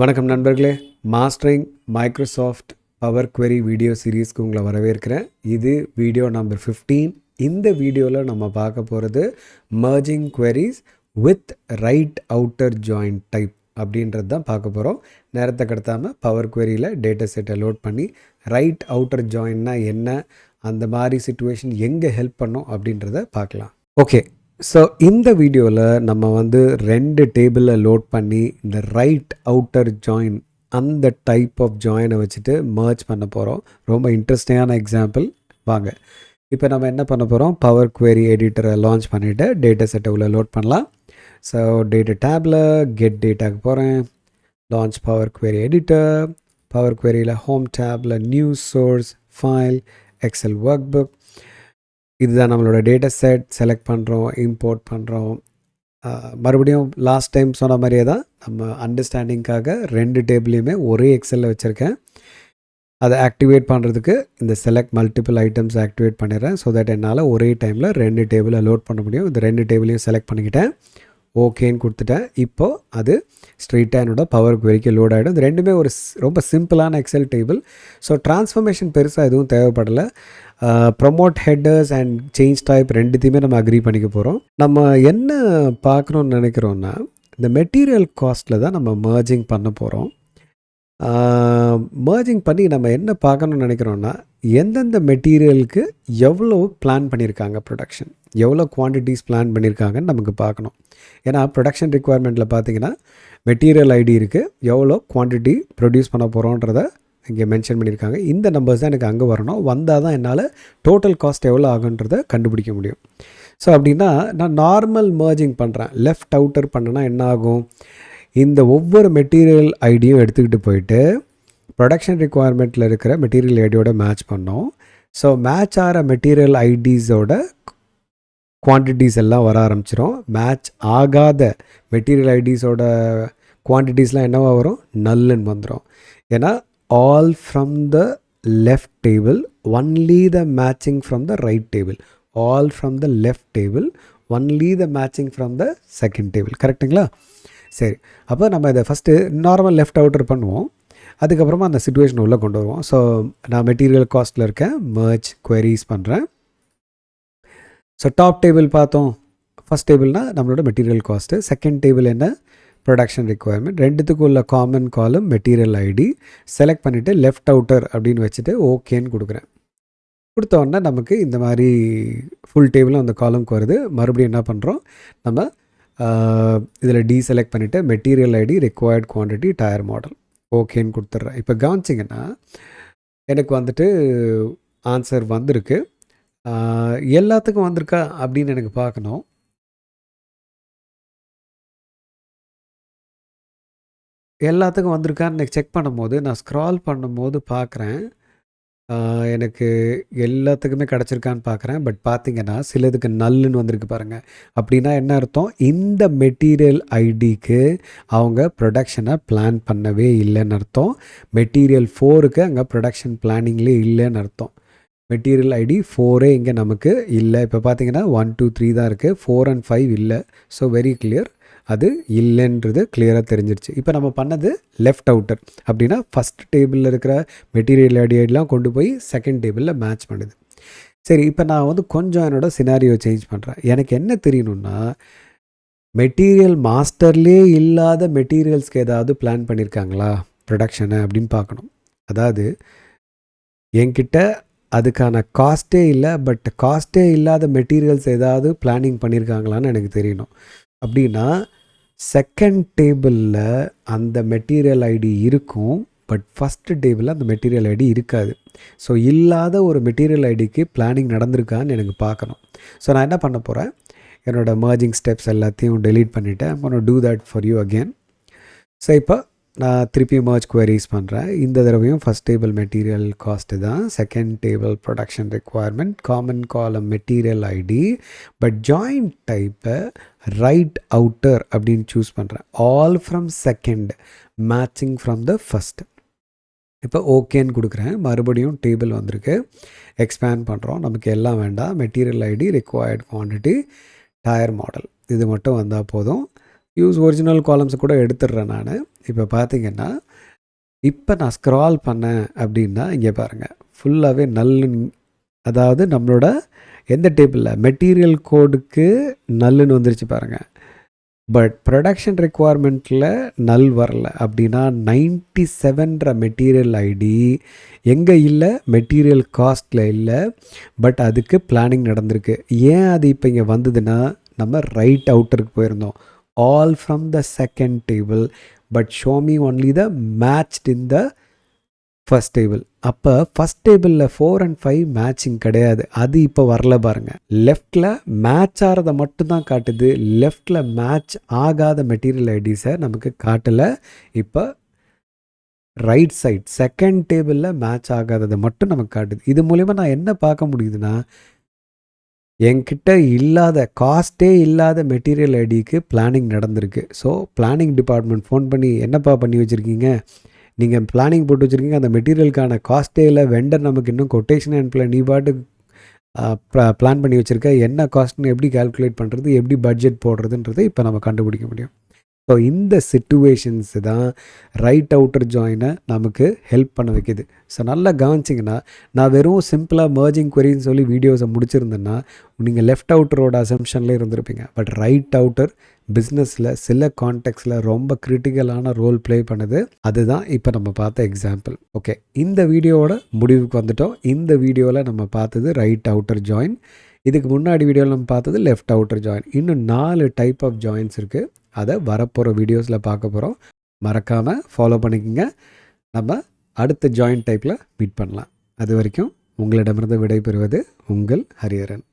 வணக்கம் நண்பர்களே, mastering Microsoft power query video சீரீஸ்க்கு உங்களை வரவேற்கிறேன். இது வீடியோ நம்பர் 15. இந்த வீடியோவில் நம்ம பார்க்க போகிறது merging queries with right outer join type அப்படின்றது தான் பார்க்க போகிறோம். நேரத்தை கடத்தாமல் பவர் குவெரியில் டேட்டா செட்டை லோட் பண்ணி ரைட் அவுட்டர் ஜாயின்னா என்ன, அந்த மாதிரி சிச்சுவேஷன் எங்கே ஹெல்ப் பண்ணோம் அப்படின்றத பார்க்கலாம். ஓகே, ஸோ இந்த வீடியோவில் நம்ம வந்து 2 டேபிளில் லோட் பண்ணி இந்த ரைட் அவுட்டர் ஜாயின் அந்த டைப் ஆஃப் ஜாயினை வச்சுட்டு மர்ஜ் பண்ண போகிறோம். ரொம்ப இன்ட்ரெஸ்டிங்கான எக்ஸாம்பிள். வாங்க இப்போ நம்ம என்ன பண்ண போகிறோம், பவர் குவெரி எடிட்டரை லான்ச் பண்ணிவிட்டு டேட்டா செட்டை உள்ள லோட் பண்ணலாம். ஸோ டேட்டா டேபில் கெட் டேட்டாக்கு போகிறேன், launch power query editor, power குவெரியில் ஹோம் டேபில் new source file Excel workbook. இதுதான் நம்மளோட டேட்டா செட். செலக்ட் பண்ணுறோம், இம்போர்ட் பண்ணுறோம். மறுபடியும் லாஸ்ட் டைம் சொன்ன மாதிரியே தான் நம்ம அண்டர்ஸ்டாண்டிங்காக 2 டேபிளையுமே ஒரே எக்ஸலில் வச்சுருக்கேன். அதை ஆக்டிவேட் பண்ணுறதுக்கு இந்த செலக்ட் மல்டிபிள் ஐட்டம்ஸ் ஆக்டிவேட் பண்ணிடுறேன். ஸோ தட் என்னால் ஒரே டைமில் 2 டேபிளை லோட் பண்ண முடியும். இந்த 2 டேபிளையும் செலக்ட் பண்ணிக்கிட்டேன், ஓகேன்னு கொடுத்துட்டேன். இப்போது அது ஸ்ட்ரெயிட்டாக என்னோட பவர் குவெரிக்கு லோட் ஆகிடும். இது ரெண்டுமே ஒரு ரொம்ப சிம்பிளான எக்ஸல் டேபிள். ஸோ ட்ரான்ஸ்ஃபர்மேஷன் பெருசாக எதுவும் தேவைப்படலை. Promote headers and change type ரெண்டுத்தையுமே நம்ம அக்ரி பண்ணிக்க போகிறோம். நம்ம என்ன பார்க்கணுன்னு நினைக்கிறோன்னா, இந்த மெட்டீரியல் காஸ்ட்டில் தான் நம்ம மர்ஜிங் பண்ண போகிறோம். மர்ஜிங் பண்ணி நம்ம என்ன பார்க்கணுன்னு நினைக்கிறோன்னா, எந்தெந்த மெட்டீரியலுக்கு எவ்வளோ பிளான் பண்ணியிருக்காங்க, ப்ரொடக்ஷன் எவ்வளோ குவான்டிட்டிஸ் பிளான் பண்ணியிருக்காங்கன்னு நமக்கு பார்க்கணும். ஏன்னா ப்ரொடக்ஷன் ரிக்குவயர்மெண்ட்டில் பார்த்தீங்கன்னா மெட்டீரியல் ஐடி இருக்குது, எவ்வளோ குவான்டிட்டி ப்ரொடியூஸ் பண்ண போகிறோன்றத இங்கே மென்ஷன் பண்ணியிருக்காங்க. இந்த நம்பர்ஸ் தான் எனக்கு அங்கே வரணும். வந்தால் தான் என்னால் டோட்டல் காஸ்ட் எவ்வளோ ஆகுன்றதை கண்டுபிடிக்க முடியும். ஸோ அப்படின்னா நான் நார்மல் மர்ஜிங் பண்ணுறேன், லெஃப்ட் அவுட்டர் பண்ணனா என்ன ஆகும், இந்த ஒவ்வொரு மெட்டீரியல் ஐடியும் எடுத்துக்கிட்டு போயிட்டு ப்ரொடக்ஷன் ரிக்குவயர்மெண்ட்டில் இருக்கிற மெட்டீரியல் ஐடியோட மேட்ச் பண்ணோம். ஸோ மேட்ச் ஆகிற மெட்டீரியல் ஐடிஸோட குவான்டிட்டிஸ் எல்லாம் வர ஆரம்பிச்சிடும். மேட்ச் ஆகாத மெட்டீரியல் ஐடிஸோட குவான்டிட்டிஸ்லாம் என்னவா வரும், நல்லுன்னு வந்துடும். ஏன்னா all from the left table, only the matching from the right table. All from the left table, only the matching from the second table. கரெக்டுங்களா? சரி, அப்போ நம்ம இதை ஃபஸ்ட்டு நார்மல் லெஃப்ட் அவுட்டர் பண்ணுவோம், அதுக்கப்புறமா அந்த சிச்சுவேஷன் உள்ளே கொண்டு வருவோம். ஸோ நான் மெட்டீரியல் காஸ்ட்டில் இருக்கேன், மர்ஜ் queries பண்ணுறேன். ஸோ டாப் டேபிள் பார்த்தோம், ஃபஸ்ட் டேபிள்னால் நம்மளோட மெட்டீரியல் காஸ்ட்டு, செகண்ட் டேபிள் என்ன, ப்ரொடக்ஷன் ரிக்குவயர்மெண்ட். ரெண்டுத்துக்கும் உள்ள common column material ID. Select பண்ணிவிட்டு லெஃப்ட் அவுட்டர் அப்படின்னு வச்சுட்டு ஓகேன்னு கொடுக்குறேன். கொடுத்தோடனே நமக்கு இந்த மாதிரி ஃபுல் டேபிளும் அந்த காலம்க்கு வருது. மறுபடியும் என்ன பண்ணுறோம், நம்ம இதில் டீசெலக்ட் பண்ணிவிட்டு material ID required quantity tyre model ஓகேன்னு கொடுத்துட்றேன். இப்போ கவனிச்சிங்கன்னா எனக்கு வந்துட்டு ஆன்சர் வந்திருக்கு. எல்லாத்துக்கும் வந்திருக்கா அப்படின்னு எனக்கு பார்க்கணும். எல்லாத்துக்கும் வந்திருக்கான்னு எனக்கு செக் பண்ணும்போது, நான் ஸ்க்ரால் பண்ணும்போது பார்க்குறேன், எனக்கு எல்லாத்துக்குமே கிடச்சிருக்கான்னு பார்க்குறேன். பட் பார்த்தீங்கன்னா சிலதுக்கு நல்லுன்னு வந்திருக்கு பாருங்கள். அப்படின்னா என்ன அர்த்தம், இந்த மெட்டீரியல் ஐடிக்கு அவங்க ப்ரொடக்ஷனை பிளான் பண்ணவே இல்லைன்னு அர்த்தம். மெட்டீரியல் 4க்கு அங்கே ப்ரொடக்ஷன் பிளானிங்லேயே இல்லைன்னு அர்த்தம். மெட்டீரியல் ஐடி 4 இங்கே நமக்கு இல்லை. இப்போ பார்த்தீங்கன்னா 1 2 3 தான் இருக்குது, 4 and 5 இல்லை. ஸோ வெரி கிளியர், அது இல்லைன்றது கிளியராக தெரிஞ்சிருச்சு. இப்போ நம்ம பண்ணது லெஃப்ட் அவுட்டர். அப்படின்னா ஃபஸ்ட் டேபிளில் இருக்கிற மெட்டீரியல் ஐடியெல்லாம் கொண்டு போய் செகண்ட் டேபிளில் மேட்ச் பண்ணுது. சரி, இப்போ நான் வந்து கொஞ்சம் என்னோடய சினாரியோ சேஞ்ச் பண்ணுறேன். எனக்கு என்ன தெரியணுன்னா, மெட்டீரியல் மாஸ்டர்லேயே இல்லாத மெட்டீரியல்ஸ்க்கு ஏதாவது பிளான் பண்ணியிருக்காங்களா ப்ரொடக்ஷனை அப்படின்னு பார்க்கணும். அதாவது என்கிட்ட அதுக்கான காஸ்ட்டே இல்லை, பட் காஸ்ட்டே இல்லாத மெட்டீரியல்ஸ் ஏதாவது பிளானிங் பண்ணியிருக்காங்களான்னு எனக்கு தெரியணும். அப்படின்னா செகண்ட் டேபிளில் அந்த மெட்டீரியல் ஐடி இருக்கும், பட் ஃபஸ்ட்டு டேபிளில் அந்த மெட்டீரியல் ஐடி இருக்காது. ஸோ இல்லாத ஒரு மெட்டீரியல் ஐடிக்கு பிளானிங் நடந்திருக்கான்னு எனக்கு பார்க்கணும். ஸோ நான் என்ன பண்ண போகிறேன், என்னோடய மர்ஜிங் ஸ்டெப்ஸ் எல்லாத்தையும் டெலீட் பண்ணிவிட்டேன். I'm gonna do that for you again. So இப்போ நான் திருப்பி மர்ஜ் queries பண்ணுறேன். இந்த தடவையும் ஃபஸ்ட் டேபிள் மெட்டீரியல் காஸ்ட்டு தான், second table production requirement, common column material ID, but joint டைப்பை ரைட் அவுட்டர் அப்படின்னு சூஸ் பண்ணுறேன். All from second, matching from the first. இப்போ ஓகேன்னு கொடுக்குறேன். மறுபடியும் டேபிள் வந்திருக்கு, எக்ஸ்பேண்ட் பண்ணுறோம். நமக்கு எல்லாம் வேண்டாம், material ID required quantity tyre model இது மட்டும் வந்தால் போதும். யூஸ் ஒரிஜினல் காலம்ஸை கூட எடுத்துடுறேன் நான். இப்போ பார்த்தீங்கன்னா, இப்போ நான் ஸ்க்ரால் பண்ணேன் அப்படின்னா இங்கே பாருங்கள் ஃபுல்லாகவே அதாவது நம்மளோட எந்த டேபிளில் மெட்டீரியல் கோடுக்கு நல்லுன்னு வந்துருச்சு பாருங்கள். பட் ப்ரொடக்ஷன் ரெக்குவயர்மெண்ட்டில் நல் வரல. அப்படின்னா 97ன்ற மெட்டீரியல் ஐடி எங்கே இல்லை, மெட்டீரியல் காஸ்ட்டில் இல்லை, பட் அதுக்கு பிளானிங் நடந்திருக்கு. ஏன் அது இப்போ இங்கே வந்ததுன்னா, நம்ம ரைட் அவுட்டருக்கு போயிருந்தோம். All from the second table but show me only the matched in the first table. அப்போ ஃபஸ்ட் டேபிளில் 4 and 5 மேட்சிங் கிடையாது. அது இப்போ வரல பாருங்கள். லெஃப்டில் மேட்ச் ஆகிறத மட்டும்தான் காட்டுது. லெஃப்டில் மேட்ச் ஆகாத மெட்டீரியல் ஐடிஸை நமக்கு காட்டலை. இப்போ ரைட் சைட் செகண்ட் டேபிளில் மேட்ச் ஆகாததை மட்டும் நமக்கு காட்டுது. இது மூலிமா நான் என்ன பார்க்க முடியுதுன்னா, என்கிட்ட இல்லாத காஸ்ட்டே இல்லாத மெட்டீரியல் ஐடிக்கு பிளானிங் நடந்திருக்கு. ஸோ பிளானிங் டிபார்ட்மெண்ட் ஃபோன் பண்ணி என்னப்பா பண்ணி வச்சுருக்கீங்க, நீங்கள் பிளானிங் போட்டு வச்சுருக்கீங்க, அந்த மெட்டீரியலுக்கான காஸ்ட்டே இல்லை, வெண்டர் நமக்கு இன்னும் கொட்டேஷன் அனுப்பல, நீ பாட்டு பிளான் பண்ணி வச்சுருக்க, என்ன காஸ்ட்னு எப்படி கால்குலேட் பண்ணுறது, எப்படி பட்ஜெட் போடுறதுன்றதை இப்போ நம்ம கண்டுபிடிக்க முடியும். ஸோ இந்த சிச்சுவேஷன்ஸு தான் ரைட் அவுட்டர் ஜாயினை நமக்கு ஹெல்ப் பண்ண வைக்கிது. ஸோ நல்லா கவனிச்சிங்கன்னா, நான் வெறும் சிம்பிளாக மர்ஜிங் queryன்னு சொல்லி வீடியோஸை முடிச்சிருந்தேன்னா நீங்கள் லெஃப்ட் அவுட்டரோட அசம்ஷன்லேயே இருந்திருப்பீங்க. பட் ரைட் அவுட்டர் பிஸ்னஸில் சில கான்டெக்ட்ஸில் ரொம்ப கிரிட்டிக்கலான ரோல் ப்ளே பண்ணுது. அதுதான் இப்போ நம்ம பார்த்த எக்ஸாம்பிள். ஓகே, இந்த வீடியோவோட முடிவுக்கு வந்துட்டோம். இந்த வீடியோவில் நம்ம பார்த்தது ரைட் அவுட்டர் ஜாயின். இதுக்கு முன்னாடி வீடியோவில் நம்ம பார்த்தது லெஃப்ட் அவுட்டர் ஜாயின். இன்னும் 4 டைப் ஆஃப் ஜாயின்ஸ் இருக்குது. அதை வரப்போகிற வீடியோஸில் பார்க்க போகிறோம். மறக்காமல் ஃபாலோ பண்ணிக்கோங்க. நம்ம அடுத்த ஜாயின்ட் டைப்பில் மீட் பண்ணலாம். அது வரைக்கும் உங்களிடமிருந்து விடைபெறுவது உங்கள் ஹரிஹரன்.